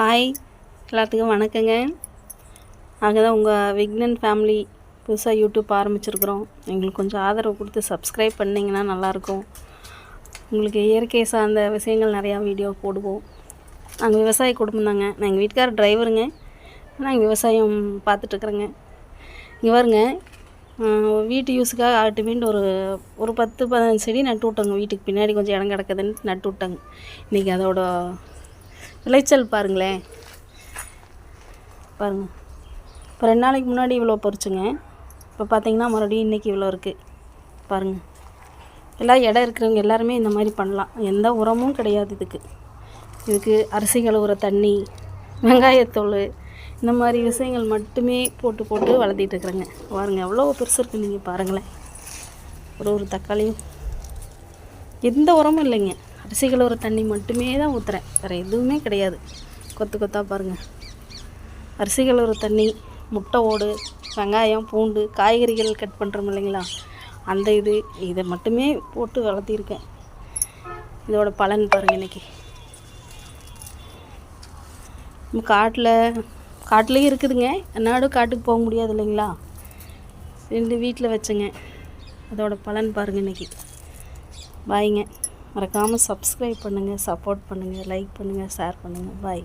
Hi எல்லாத்துக்கும் வணக்கங்க. நாங்கள் தான் உங்கள் விக்னன் ஃபேமிலி புதுசாக யூடியூப் ஆரம்பிச்சிருக்கிறோம். எங்களுக்கு கொஞ்சம் ஆதரவு கொடுத்து சப்ஸ்கிரைப் பண்ணிங்கன்னா நல்லாயிருக்கும். உங்களுக்கு இயற்கை சார்ந்த விஷயங்கள் நிறையா வீடியோ போடுவோம். நாங்கள் விவசாய குடும்பம் தாங்க. நான் எங்கள் வீட்டுக்கார டிரைவருங்க. நாங்கள் விவசாயம் பார்த்துட்ருக்குறேங்க. இங்கே பாருங்க, வீட்டு யூஸுக்காக ஆகட்டுமேன்ட்டு ஒரு 10-15 செடி நட்டு விட்டோங்க. வீட்டுக்கு பின்னாடி கொஞ்சம் இடம் கிடக்குதுன்னு நட்டு விட்டோங்க. இன்றைக்கி அதோட விளைச்சல் பாருங்களேன். பாருங்கள், இப்போ 2 நாளைக்கு முன்னாடி இவ்வளோ பறிச்சுங்க. இப்போ பார்த்தீங்கன்னா மறுபடியும் இன்றைக்கி இவ்வளோ இருக்குது பாருங்கள். எல்லாம் இடம் இருக்கிறவங்க எல்லாருமே இந்த மாதிரி பண்ணலாம். எந்த உரமும் கிடையாது இதுக்கு அரிசி கழுவுற தண்ணி, வெங்காயத்தூள், இந்த மாதிரி விஷயங்கள் மட்டுமே போட்டு வளர்த்திட்டு இருக்கிறேங்க. பாருங்கள் எவ்வளோ பெருசு இருக்குது. நீங்கள் பாருங்களேன், ஒரு தக்காளியும் எந்த உரமும் இல்லைங்க. அரிசி கழுவுற தண்ணி மட்டுமே தான் ஊற்றுறேன், வேறு எதுவுமே கிடையாது. கொத்தாக பாருங்கள், அரிசி கழுவுற தண்ணி, முட்டை ஓடு, வெங்காயம், பூண்டு, காய்கறிகள் கட் பண்ணுறோம் இல்லைங்களா, அந்த இதை மட்டுமே போட்டு வளர்த்திருக்கேன். இதோட பலன் பாருங்கள். இன்றைக்கி காட்டிலையும் இருக்குதுங்க. நாடும் காட்டுக்கு போக முடியாது இல்லைங்களா, 2 வீட்டில் வச்சுங்க. அதோட பலன் பாருங்கள் இன்றைக்கி. பாய்ங்க. மறக்காமல் சப்ஸ்கிரைப் பண்ணுங்கள், சப்போர்ட் பண்ணுங்கள், லைக் பண்ணுங்கள், ஷேர் பண்ணுங்கள். பாய்.